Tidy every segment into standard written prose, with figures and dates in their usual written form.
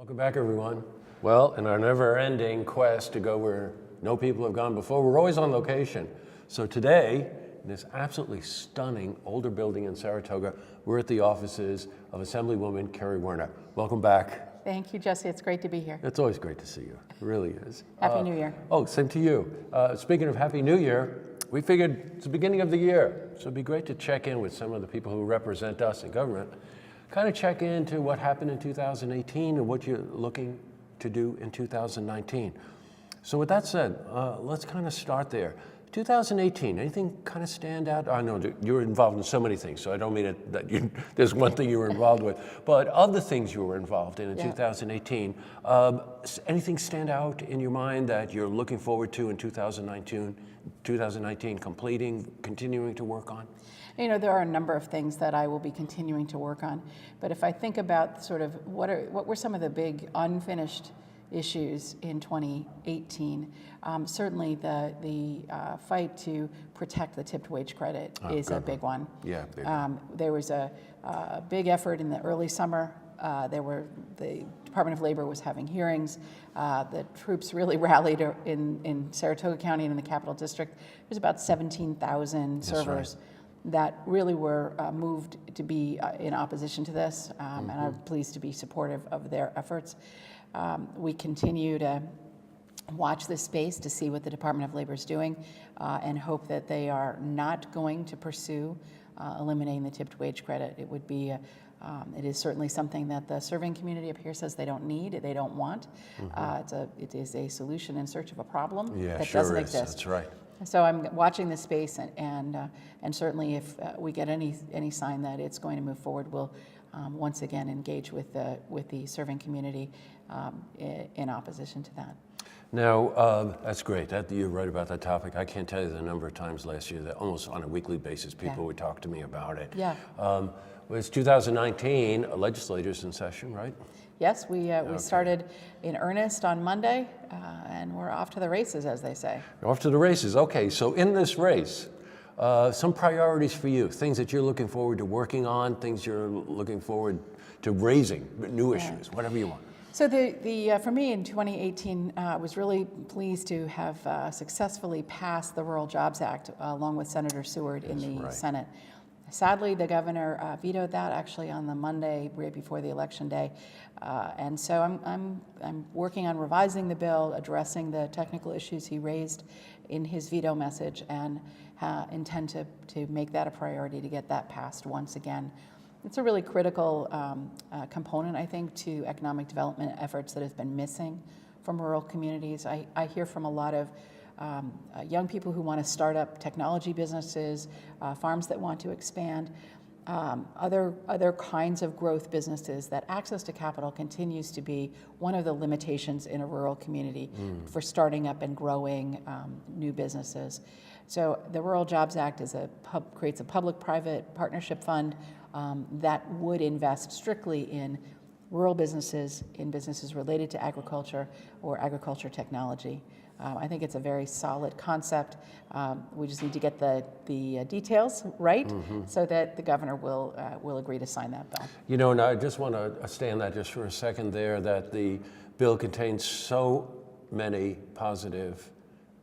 Welcome back, everyone. Well, in our never-ending quest to go where no people have gone before, we're always on location. So today, in this absolutely stunning older building in Saratoga, we're at the offices of Assemblywoman Carrie Woerner. Welcome back. Thank you, Jesse. It's great to be here. It's always great to see you. It really is. Happy New Year. Oh, same to you. Speaking of Happy New Year, we figured it's the beginning of the year, so it'd be great to check in with some of the people who represent us in government, kind of check into what happened in 2018 and what you're looking to do in 2019. So with that said, let's kind of start there. 2018, anything kind of stand out? I know you're involved in so many things, so I don't mean that there's one thing you were involved with, but of the things you were involved in 2018, anything stand out in your mind that you're looking forward to in 2019, continuing to work on? You know, there are a number of things that I will be continuing to work on, but if I think about sort of what were some of the big unfinished issues in 2018, certainly the fight to protect the tipped wage credit is a big one. Yeah, big. There was a big effort in the early summer. The Department of Labor was having hearings. The troops really rallied in Saratoga County and in the Capital District. There's about 17,000 servers that really were moved to be in opposition to this, and I'm pleased to be supportive of their efforts. We continue to watch this space to see what the Department of Labor is doing and hope that they are not going to pursue eliminating the tipped wage credit. It would be it is certainly something that the serving community up here says they don't need, they don't want. It is a solution in search of a problem that doesn't exist. That's right. So I'm watching this space, and certainly if we get any sign that it's going to move forward, we'll once again engage with the serving community in opposition to that. Now, that's great. You're right about that topic. I can't tell you the number of times last year that almost on a weekly basis people would talk to me about it. Yeah. It's 2019, legislators in session, right? Yes, we started in earnest on Monday, and we're off to the races, as they say. Off to the races. Okay, so in this race, some priorities for you, things that you're looking forward to working on, things you're looking forward to raising, new issues, whatever you want. So for me in 2018, I was really pleased to have successfully passed the Rural Jobs Act along with Senator Seward in the Senate. Sadly, the governor vetoed that actually on the Monday right before the election day, and so I'm working on revising the bill, addressing the technical issues he raised in his veto message, and intend to make that a priority to get that passed once again. It's a really critical component, I think, to economic development efforts that have been missing from rural communities. I hear from a lot of young people who want to start up technology businesses, farms that want to expand, other kinds of growth businesses, that access to capital continues to be one of the limitations in a rural community for starting up and growing new businesses. So the Rural Jobs Act creates a public-private partnership fund that would invest strictly in rural businesses, in businesses related to agriculture or agriculture technology. I think it's a very solid concept. We just need to get the details right so that the governor will agree to sign that bill. You know, and I just want to stay on that just for a second there, that the bill contains so many positive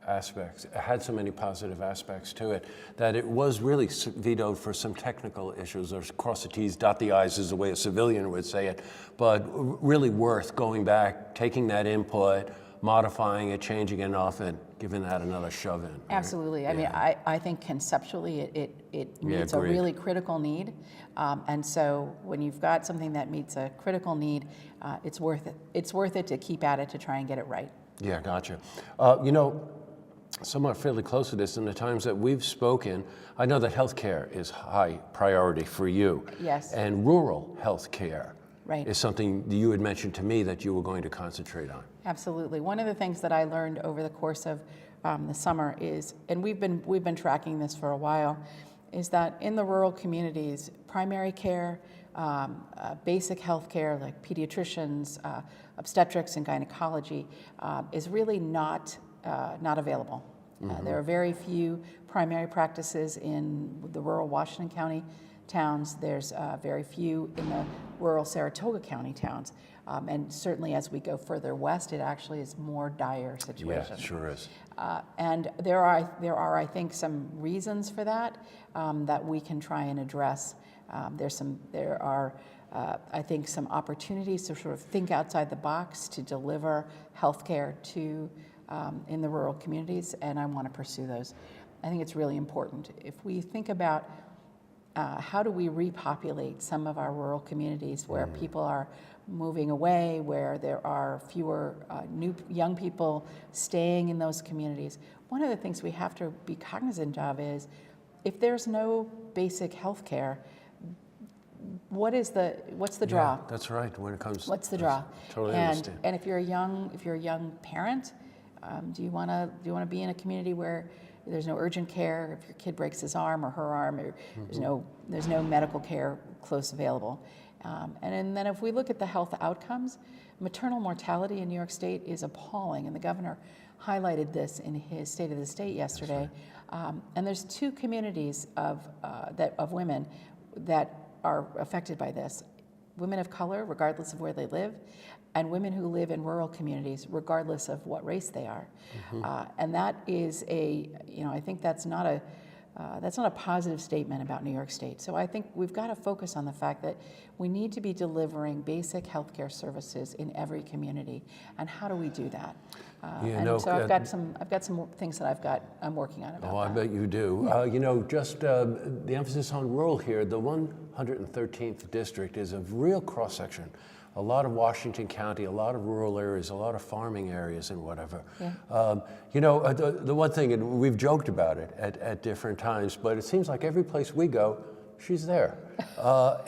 aspects, it had so many positive aspects to it, that it was really vetoed for some technical issues, or cross the T's, dot the I's is the way a civilian would say it, but really worth going back, taking that input, modifying it, changing it off, and giving that another shove in. Right? Absolutely. I mean, I think conceptually it meets a really critical need. And so when you've got something that meets a critical need, it's worth it. It's worth it to keep at it to try and get it right. Yeah, gotcha. You know, somewhat fairly close to this, in the times that we've spoken, I know that healthcare is high priority for you. Yes. And rural healthcare is something you had mentioned to me that you were going to concentrate on. Absolutely. One of the things that I learned over the course of the summer is, and we've been tracking this for a while, is that in the rural communities, primary care, basic health care like pediatricians, obstetrics and gynecology is really not available. There are very few primary practices in the rural Washington County towns. There's very few in the rural Saratoga County towns. And certainly as we go further west, it actually is more dire situation. Yeah, it sure is. And there are, I think, some reasons for that that we can try and address. There are, I think, some opportunities to sort of think outside the box to deliver healthcare to in the rural communities, and I want to pursue those. I think it's really important. If we think about how do we repopulate some of our rural communities where people are moving away, where there are fewer young people staying in those communities, one of the things we have to be cognizant of is if there's no basic health care, what's the draw? Yeah, that's right. When it comes, what's the draw? Totally understand. And if you're a young parent, do you want to be in a community where there's no urgent care if your kid breaks his arm or her arm, or there's no medical care close available? And then if we look at the health outcomes, maternal mortality in New York State is appalling, and the governor highlighted this in his State of the State yesterday. Right. And there's two communities of women that are affected by this: women of color, regardless of where they live, and women who live in rural communities, regardless of what race they are. And that is I think that's not a positive statement about New York State. So I think we've got to focus on the fact that we need to be delivering basic healthcare services in every community. And how do we do that? So I've got some things that I'm working on about that. Oh, I bet you do. Yeah. Just the emphasis on rural here, the 113th district is a real cross-section. A lot of Washington County, a lot of rural areas, a lot of farming areas and whatever. Yeah. The one thing, and we've joked about it at different times, but it seems like every place we go, she's there.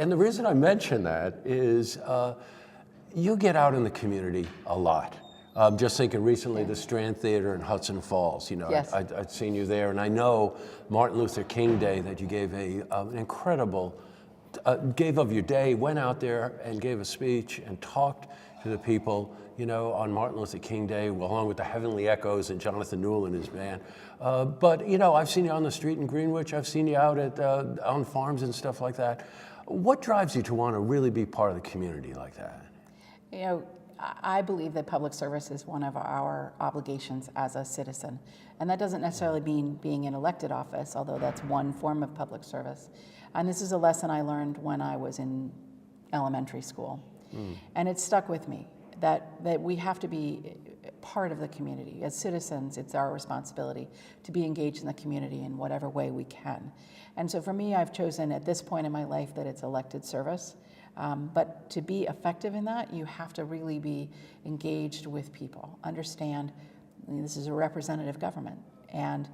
And the reason I mention that is you get out in the community a lot. Just thinking recently, the Strand Theater in Hudson Falls, Yes. I'd seen you there, and I know Martin Luther King Day that you gave an incredible gave of your day, went out there and gave a speech and talked to the people, on Martin Luther King Day, along with the Heavenly Echoes and Jonathan Newell and his band. But I've seen you on the street in Greenwich. I've seen you out on farms and stuff like that. What drives you to want to really be part of the community like that? I believe that public service is one of our obligations as a citizen. And that doesn't necessarily mean being in elected office, although that's one form of public service. And this is a lesson I learned when I was in elementary school. And it stuck with me that we have to be part of the community. As citizens, it's our responsibility to be engaged in the community in whatever way we can. And so for me, I've chosen at this point in my life that it's elected service. But to be effective in that, you have to really be engaged with people, understand this is a representative government. And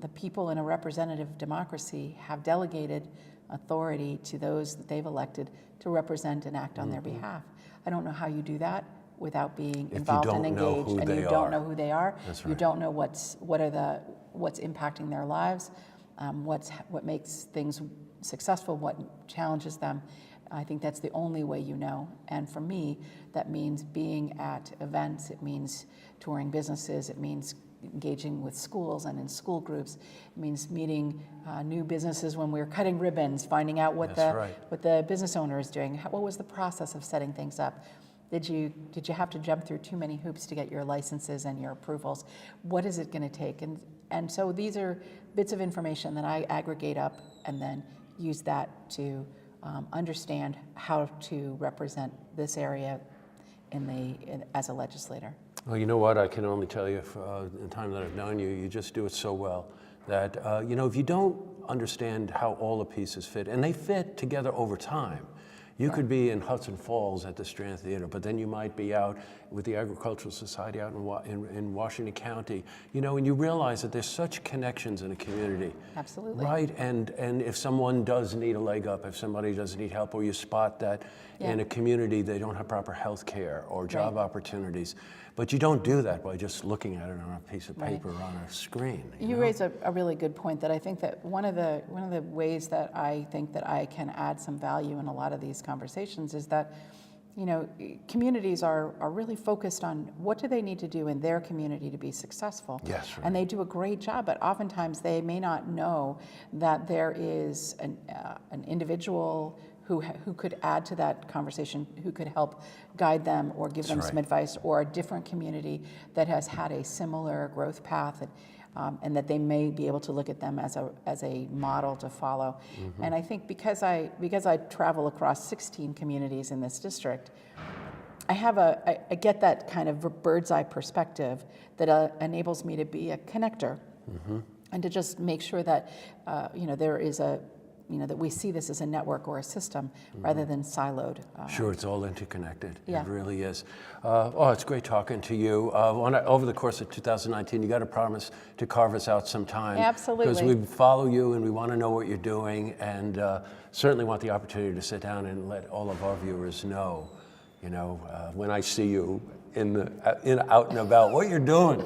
the people in a representative democracy have delegated authority to those that they've elected to represent and act on their behalf. I don't know how you do that without being involved and engaged, and you don't know who they are. That's right. You don't know what's impacting their lives, what makes things successful, what challenges them. I think that's the only way you know. And for me, that means being at events, it means touring businesses, it means engaging with schools and in school groups. It means meeting new businesses when we're cutting ribbons, finding out what the business owner is doing. What was the process of setting things up? Did you have to jump through too many hoops to get your licenses and your approvals? What is it going to take? And so these are bits of information that I aggregate up and then use that to understand how to represent this area as a legislator. Well, you know what? I can only tell you, in the time that I've known you, you just do it so well that, if you don't understand how all the pieces fit, and they fit together over time, you could be in Hudson Falls at the Strand Theater, but then you might be out with the Agricultural Society out in Washington County, and you realize that there's such connections in a community. Absolutely. Right, and if someone does need a leg up, if somebody does need help, or you spot that in a community they don't have proper health care or job opportunities, but you don't do that by just looking at it on a piece of paper or on a screen. You raise a really good point that I think that one of the ways that I think that I can add some value in a lot of these conversations is that communities are really focused on what do they need to do in their community to be successful. Yes, right. And they do a great job, but oftentimes they may not know that there is an individual who could add to that conversation, who could help guide them or give them some advice, or a different community that has had a similar growth path, and that they may be able to look at them as a model to follow. Mm-hmm. And I think because I travel across 16 communities in this district, I get that kind of bird's eye perspective that enables me to be a connector, mm-hmm. and to just make sure that there is that we see this as a network or a system, mm-hmm. rather than siloed. Sure, it's all interconnected. Yeah. It really is. It's great talking to you. Over the course of 2019, you got to promise to carve us out some time. Absolutely. Because we follow you and we want to know what you're doing, and certainly want the opportunity to sit down and let all of our viewers know, when I see you out and about, what you're doing.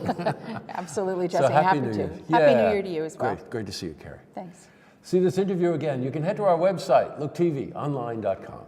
Absolutely, Jesse. So happy Happy New to. Year. Happy New Year to you as well. Great to see you, Carrie. Thanks. See this interview again. You can head to our website, looktvonline.com.